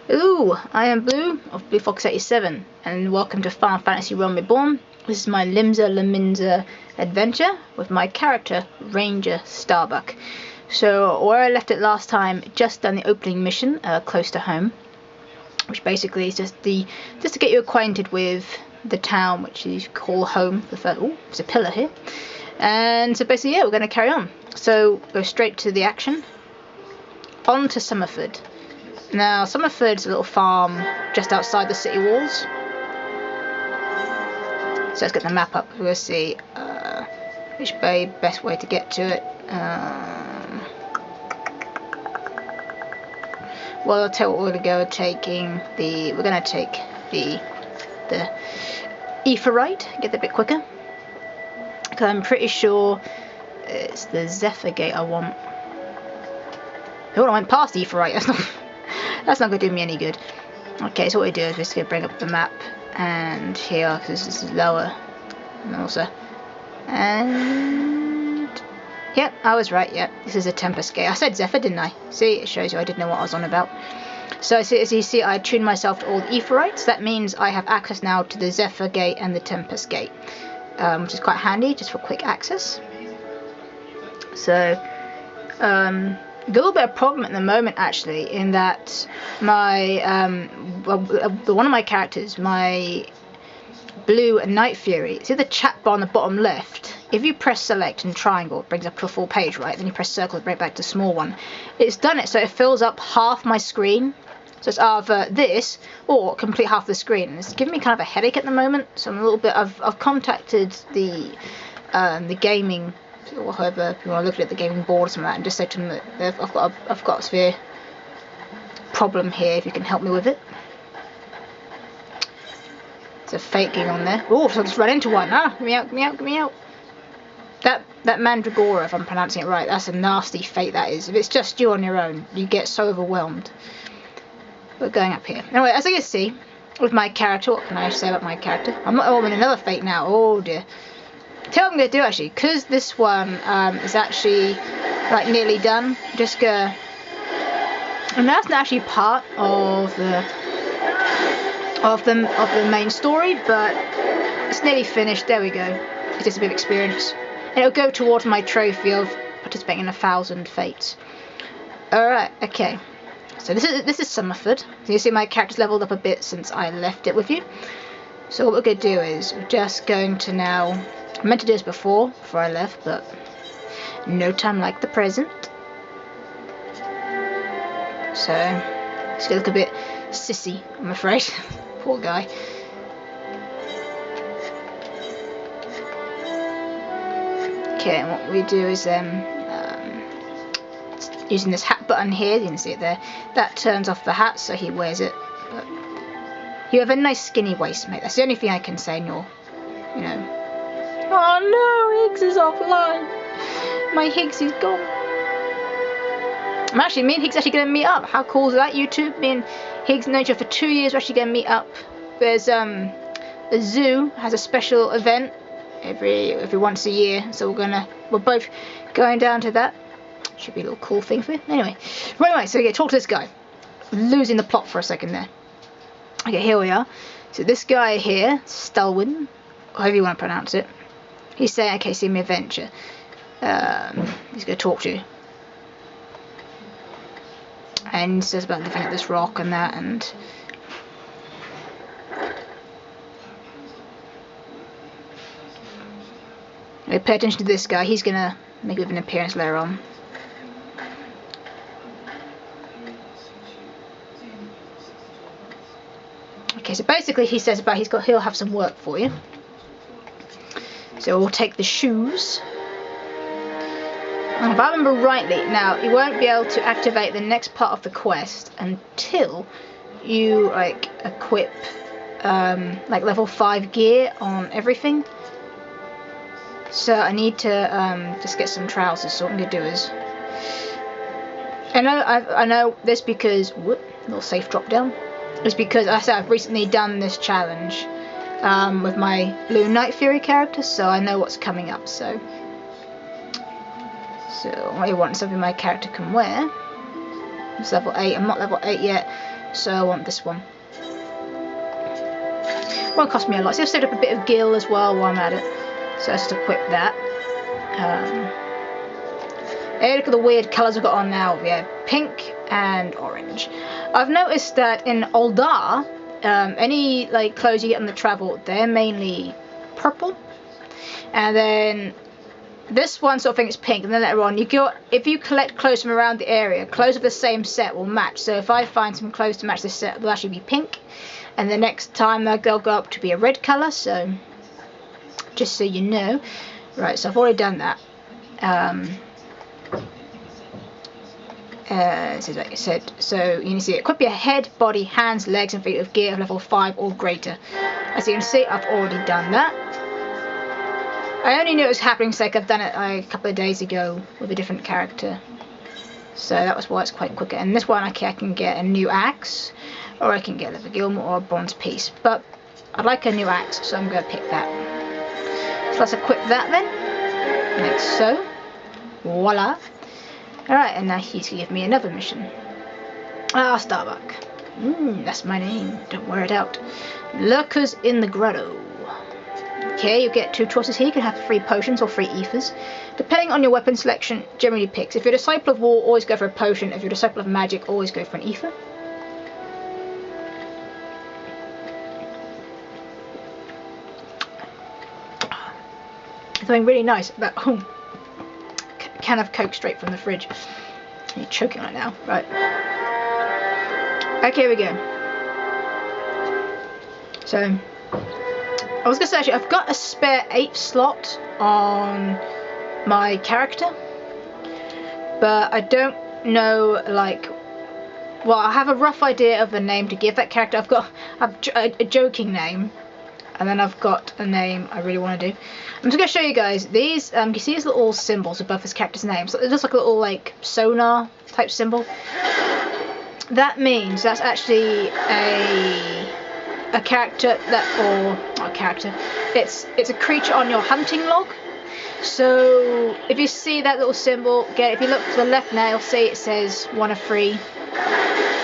Hello, I am Blue of Blue Fox 87 and welcome to Final Fantasy Realm Reborn. This is my Limsa Lominsa adventure with my character Ranger Starbuck. So where I left it last time, just done the opening mission close to home, which basically is just to get you acquainted with the town which you call home. Oh, there's a pillar here. And so basically, yeah, we're going to carry on. So go straight to the action. On to Summerford. Now, Summerford's a little farm just outside the city walls. So let's get the map up. We'll see which way best way to get to it. Well, I'll tell you what we're going to go. We're going to take the Aephorite. Get there a bit quicker. Because I'm pretty sure it's the Zephyr Gate I want. Oh, I went past Aephorite. That's not going to do me any good. Okay, so what we do is we're just going to bring up the map. And here, because this is lower. And also. And yep, I was right, yep. This is a Tempest Gate. I said Zephyr, didn't I? See, it shows you I didn't know what I was on about. So as you see, I tuned myself to all the Aephorites. That means I have access now to the Zephyr Gate and the Tempest Gate. Which is quite handy, just for quick access. So, a little bit of problem at the moment actually, in that my one of my characters, my Blue and Night Fury, see the chat bar on the bottom left. If you press select and triangle, it brings up to a full page, right? Then you press circle, it brings back to the small one. It's done it so it fills up half my screen. So it's either this or complete half the screen. And it's giving me kind of a headache at the moment. So I'm a little bit. I've contacted the gaming, or whoever, if you want to look at the gaming board or something like that, and just said to them that I've got a severe problem here. If you can help me with it. There's a fake game on there. Oh, so I just run into one. Ah, get me out, get me out, get me out. That Mandragora, if I'm pronouncing it right, that's a nasty fate that is. If it's just you on your own, you get so overwhelmed. We're going up here. Anyway, as you can see, with my character, what can I say about my character? I'm in another fate now. Oh dear. Tell what I'm going to do actually, because this one is actually like nearly done. Just go. And that's not actually part of the main story, but it's nearly finished. There we go. It's just a bit of experience, and it'll go towards my trophy of participating in 1,000 fates. All right. Okay. So this is Summerford. So you see my character's leveled up a bit since I left it with you. So what we're going to do is we're just going to now. I meant to do this before I left, but no time like the present. So he's gonna look a bit sissy, I'm afraid. Poor guy. Okay, and what we do is using this hat button here, you can see it there, that turns off the hat so he wears it. But you have a nice skinny waist, mate. That's the only thing I can say in your, you know. Oh no, Higgs is offline. My Higgs is gone. Me and Higgs are actually going to meet up. How cool is that, YouTube? Me and Higgs known each other for 2 years. We're actually going to meet up. There's the zoo has a special event every once a year, so we're both going down to that. Should be a little cool thing for you. Anyway, so yeah, talk to this guy. Losing the plot for a second there. Okay, here we are. So this guy here, Stalwin, however you want to pronounce it. He's saying, okay, see me adventure. He's going to talk to you. And he says about living at this rock and that, and pay attention to this guy. He's going to make a bit of an appearance later on. Okay, so basically he says about he'll have some work for you. So we'll take the shoes. And if I remember rightly, now you won't be able to activate the next part of the quest until you like equip like level 5 gear on everything. So I need to just get some trousers. So what I'm gonna do is, I know this because little safe drop down. It's because I said I've recently done this challenge with my Blue Night Fury character, so I know what's coming up. So I want something my character can wear. It's level 8. I'm not level 8 yet, so I want this one. Won't cost me a lot. So I've saved up a bit of gil as well while I'm at it. So let's just equip that. Hey, look at the weird colours I've got on now. We have pink and orange. I've noticed that in Uldar, any like clothes you get on the travel, they're mainly purple. And then this one sort of thing is pink, and then later on if you collect clothes from around the area, clothes of the same set will match. So if I find some clothes to match this set, they'll actually be pink, and the next time they'll go up to be a red colour. So just so you know. Right, so I've already done that. This is like I said. So you can see equip your head, body, hands, legs and feet with gear of level 5 or greater. As you can see, I've already done that. I only knew it was happening because I've done it a couple of days ago with a different character. So that was why it's quite quicker. And this one I can get a new axe, or I can get a Gilmore or a bronze piece. But I'd like a new axe, so I'm going to pick that. So let's equip that then. Like so. Voila. Alright, and now he's going to give me another mission. Ah, Starbuck. That's my name. Don't wear it out. Lurkers in the grotto. Okay, you get 2 choices here. You can have 3 potions or 3 ethers. Depending on your weapon selection, generally picks. If you're a Disciple of War, always go for a potion. If you're a Disciple of Magic, always go for an ether. Something really nice about can of Coke straight from the fridge. You're choking on it now. Right. Okay, here we go. So I was going to say, actually, I've got a spare 8 slot on my character, but I don't know, like, well, I have a rough idea of a name to give that character. I've got a joking name, and then I've got a name I really want to do. I'm just going to show you guys these. You see these little symbols above this character's name? So it looks like a little, like, sonar type symbol. That means that's actually a character not a character, it's a creature on your hunting log. So if you see that little symbol, if you look to the left now, you'll see it says 1 of 3.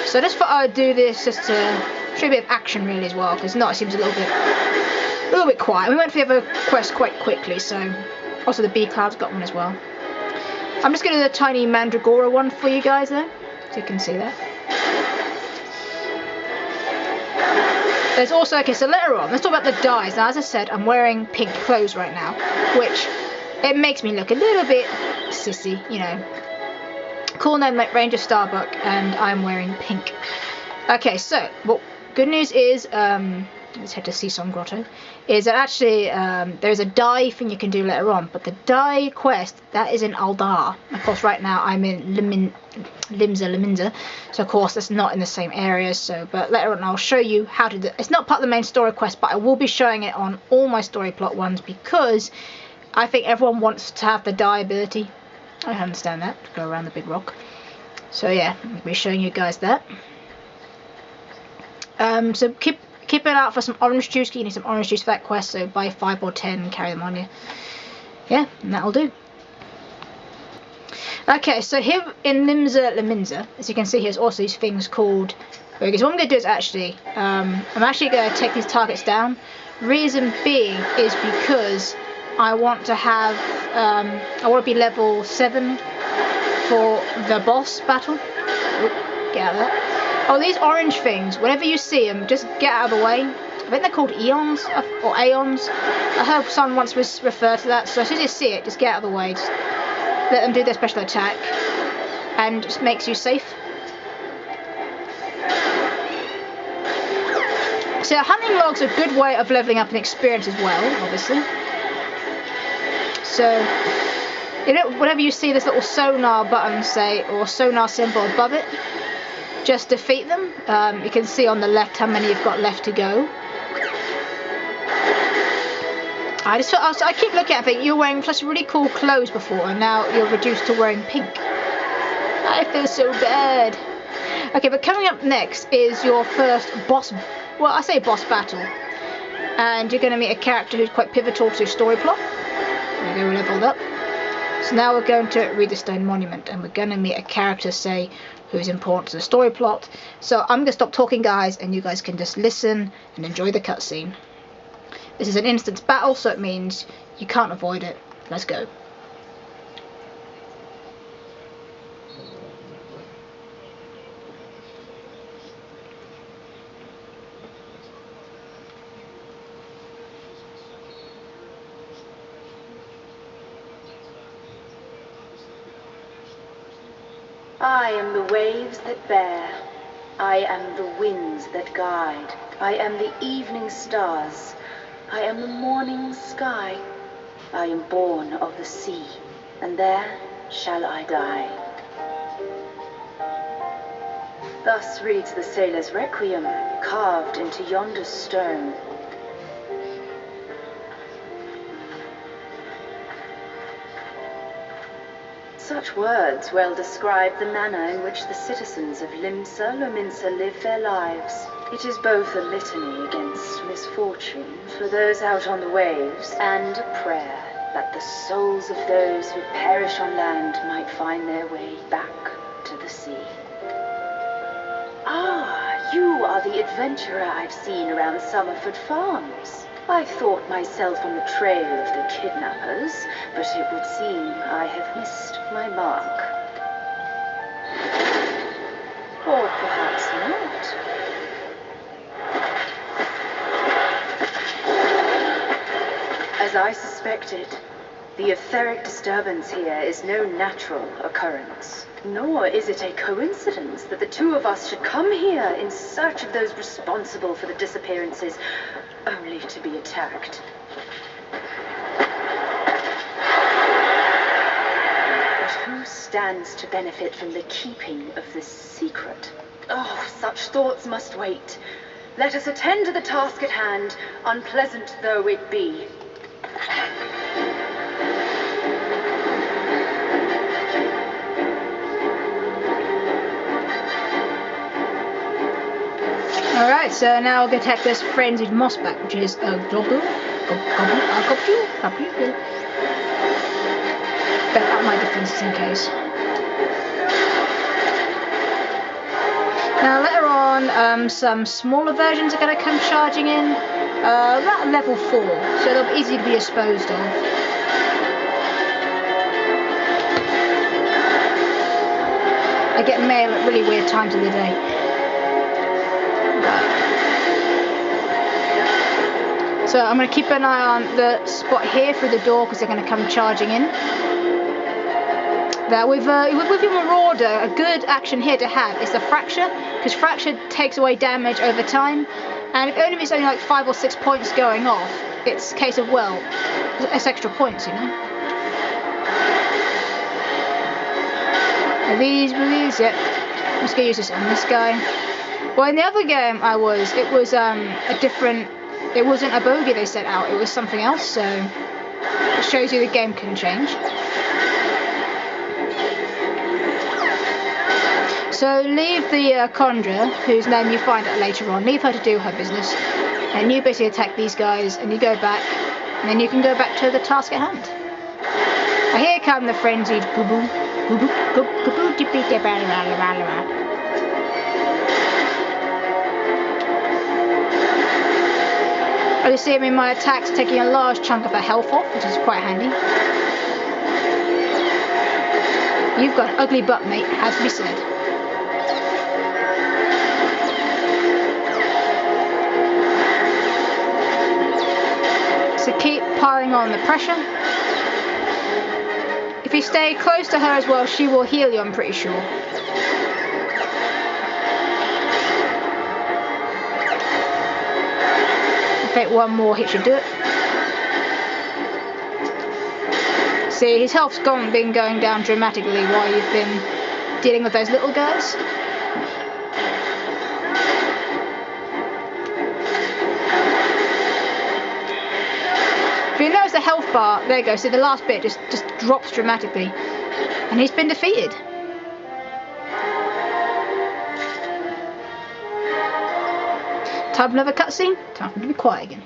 So I just thought I would do this just to show a bit of action really as well, because it seems a little bit quiet. We went for the other quest quite quickly, so also the bee cloud's got one as well. I'm just going to do the tiny mandragora one for you guys though, so you can see that. There's also, okay, so later on, let's talk about the dyes. Now, as I said, I'm wearing pink clothes right now, which it makes me look a little bit sissy, you know. Cool name like Ranger Starbuck, and I'm wearing pink. Okay, so, well, good news is, let's head to Seasong Grotto, is that actually there's a dye thing you can do later on, but the dye quest, that is in Uldar. Of course, right now I'm in Limsa Lominsa, so of course that's not in the same area, but later on I'll show you how to do it. It's not part of the main story quest, but I will be showing it on all my story plot ones, because I think everyone wants to have the dye ability. I understand that, to go around the big rock. So yeah, I'll be showing you guys that. So keep an eye out for some orange juice. You need some orange juice for that quest, so buy 5 or 10 and carry them on you. Yeah, and that'll do. Okay, so here in Limsa Lominsa, as you can see, here's also these things called burgers. What I'm going to do is actually, I'm actually going to take these targets down. Reason being is because I want to have, I want to be level 7 for the boss battle. Oop, get out of that. Oh, these orange things, whenever you see them, just get out of the way. I think they're called eons, or aeons. I heard someone once refer to that, so as soon as you see it, just get out of the way. Just let them do their special attack, and just makes you safe. So hunting log's a good way of leveling up in experience as well, obviously. So, you know, whenever you see this little sonar button, say, or sonar symbol above it, just defeat them. You can see on the left how many you've got left to go. I keep looking at it, think you're wearing such really cool clothes before, and now you're reduced to wearing pink. I feel so bad. Okay, but coming up next is your first boss, well, I say boss battle. And you're going to meet a character who's quite pivotal to your story plot. There we go, we leveled up. So now we're going to read the Stone Monument, and we're going to meet a character, say, who's important to the story plot. So I'm going to stop talking, guys, and you guys can just listen and enjoy the cutscene. This is an instance battle, so it means you can't avoid it. Let's go. I am the waves that bear, I am the winds that guide, I am the evening stars, I am the morning sky, I am born of the sea, and there shall I die. Thus reads the sailor's requiem, carved into yonder stone. Such words well describe the manner in which the citizens of Limsa Lominsa live their lives. It is both a litany against misfortune for those out on the waves, and a prayer that the souls of those who perish on land might find their way back to the sea. Ah, you are the adventurer I've seen around Summerford Farms. I thought myself on the trail of the kidnappers, but it would seem I have missed my mark. Or perhaps not. As I suspected, the etheric disturbance here is no natural occurrence. Nor is it a coincidence that the two of us should come here in search of those responsible for the disappearances, only to be attacked. But who stands to benefit from the keeping of this secret? Oh, such thoughts must wait. Let us attend to the task at hand, unpleasant though it be. Alright, so now we'll attack this frenzied mossback, which is a gobble. Better up my defenses in case. Now later on, some smaller versions are going to come charging in, about level 4, so they'll be easy to be disposed of. I get mail at really weird times of the day. So I'm going to keep an eye on the spot here through the door because they're going to come charging in. Now with your Marauder, a good action here to have is the Fracture, because Fracture takes away damage over time, and if only it's only like 5 or 6 points going off, it's a case of, well, it's extra points, you know. Are these, yep. Let's go use this on this guy. Well, in the other game it was a different. It wasn't a bogey they set out, it was something else, so it shows you the game can change. So leave the Conjurer, whose name you find out later on, leave her to do her business, and you basically attack these guys, and you go back, and then you can go back to the task at hand. Now here come the frenzied goo-boo, goo-boo, goo-boo, dip-dip-dip-dip-dip-dip-dip-dip. You see, I mean, my attack's taking a large chunk of her health off, which is quite handy. You've got an ugly butt, mate, has to be said. So keep piling on the pressure. If you stay close to her as well, she will heal you, I'm pretty sure. I think one more hit should do it. See, his health's been going down dramatically while you've been dealing with those little guys. If you notice the health bar, there you go, see the last bit just drops dramatically. And he's been defeated. Time for another cutscene, time for me to be quiet again.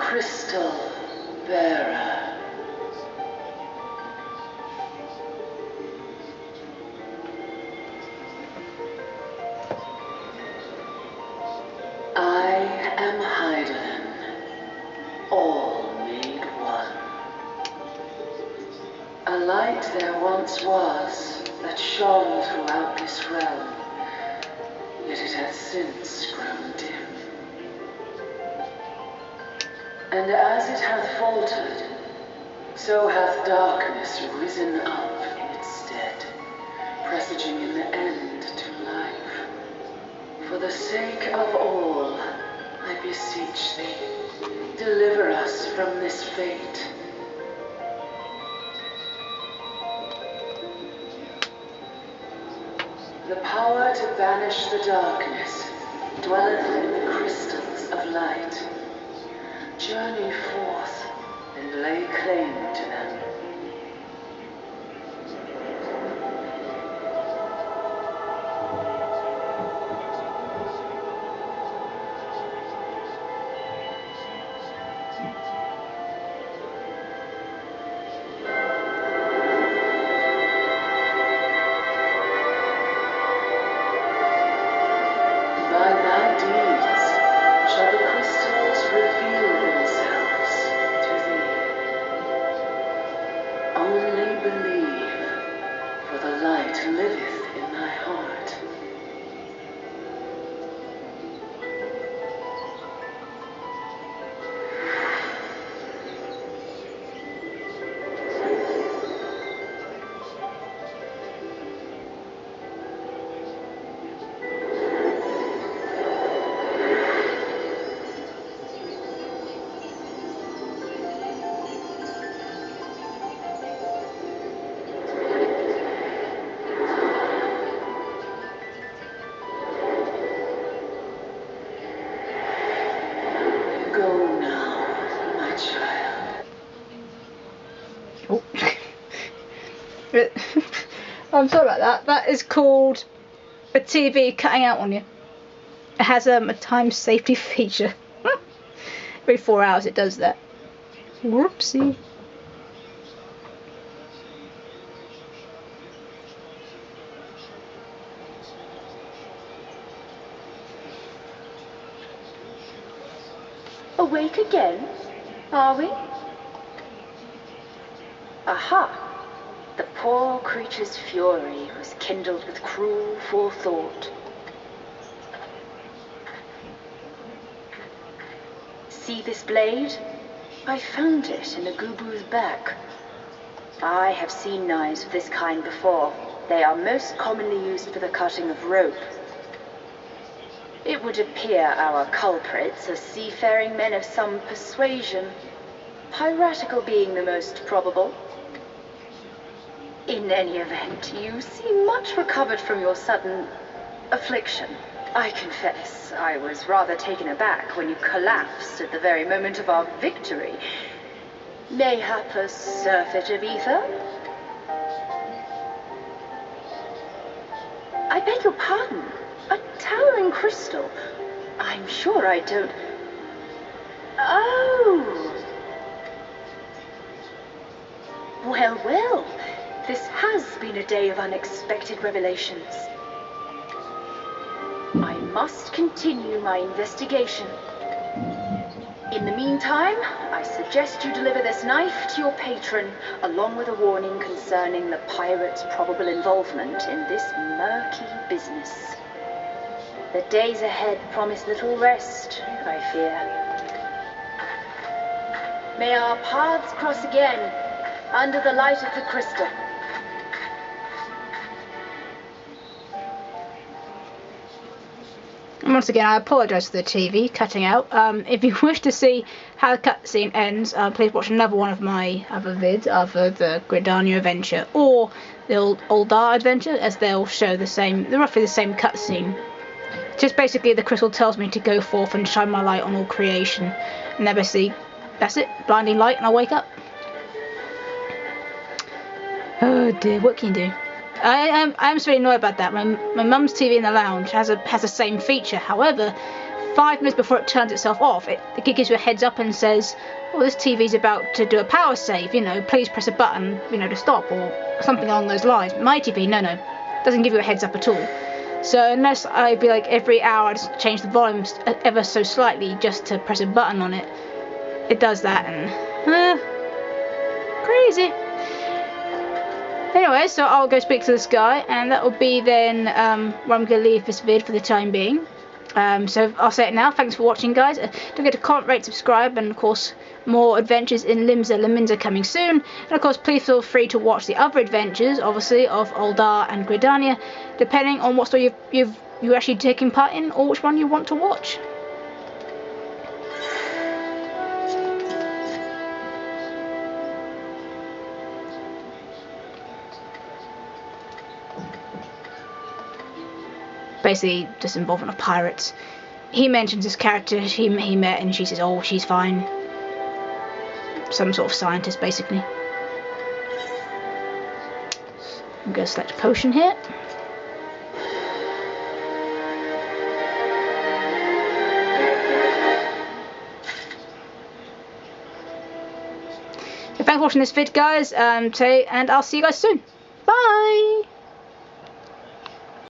crystal bearer. I am Heidelin, all made one. A light there once was that shone throughout this realm, yet it hath since grown dim. And as it hath faltered, so hath darkness risen up in its stead, presaging an end to life. For the sake of all, I beseech thee, deliver us from this fate. The power to banish the darkness dwelleth in the crystals of light. Journey forth and lay claim to them. By thy deeds shall the crystals reveal themselves to thee. Only believe, for the light liveth in thy heart. Go now, my child. Oh. I'm sorry about that. That is called a TV cutting out on you. It has a time safety feature. Every 4 hours it does that. Whoopsie. Awake again, are we? Aha! The poor creature's fury was kindled with cruel forethought. See this blade? I found it in a gubu's back. I have seen knives of this kind before. They are most commonly used for the cutting of rope. It would appear our culprits are seafaring men of some persuasion, piratical being the most probable. In any event, you seem much recovered from your sudden affliction. I confess, I was rather taken aback when you collapsed at the very moment of our victory. Mayhap a surfeit of ether? I beg your pardon. A towering crystal. I'm sure I don't... Oh! Well, well. This has been a day of unexpected revelations. I must continue my investigation. In the meantime, I suggest you deliver this knife to your patron, along with a warning concerning the pirate's probable involvement in this murky business. The days ahead promise little rest, I fear. May our paths cross again, under the light of the crystal. Once again, I apologise for the TV cutting out. If you wish to see how the cutscene ends, please watch another one of my other vids, either the Gridania adventure or the Oldar adventure, as they'll show roughly the same cutscene. Just basically, the crystal tells me to go forth and shine my light on all creation, and then basically, that's it, blinding light, and I wake up. Oh dear, what can you do? I'm just really annoyed about that. My mum's TV in the lounge has the same feature. However, 5 minutes before it turns itself off, it gives you a heads up and says, well, this TV's about to do a power save, please press a button, to stop, or something along those lines. My TV, no, doesn't give you a heads up at all. So unless I'd be like every hour I just change the volume ever so slightly just to press a button on it, it does that, and crazy. Anyway, so I'll go speak to this guy, and that will be then where I'm going to leave this vid for the time being. So I'll say it now. Thanks for watching, guys. Don't forget to comment, rate, subscribe, and of course more adventures in Limsa Lominsa coming soon. And of course, please feel free to watch the other adventures, obviously, of Aldar and Gridania, depending on what story you're actually taking part in, or which one you want to watch. Basically just involving pirates. He mentions this character he met, and she says, oh, she's fine. Some sort of scientist, basically. I'm going to select a potion here. So thanks for watching this vid, guys, and I'll see you guys soon. Bye!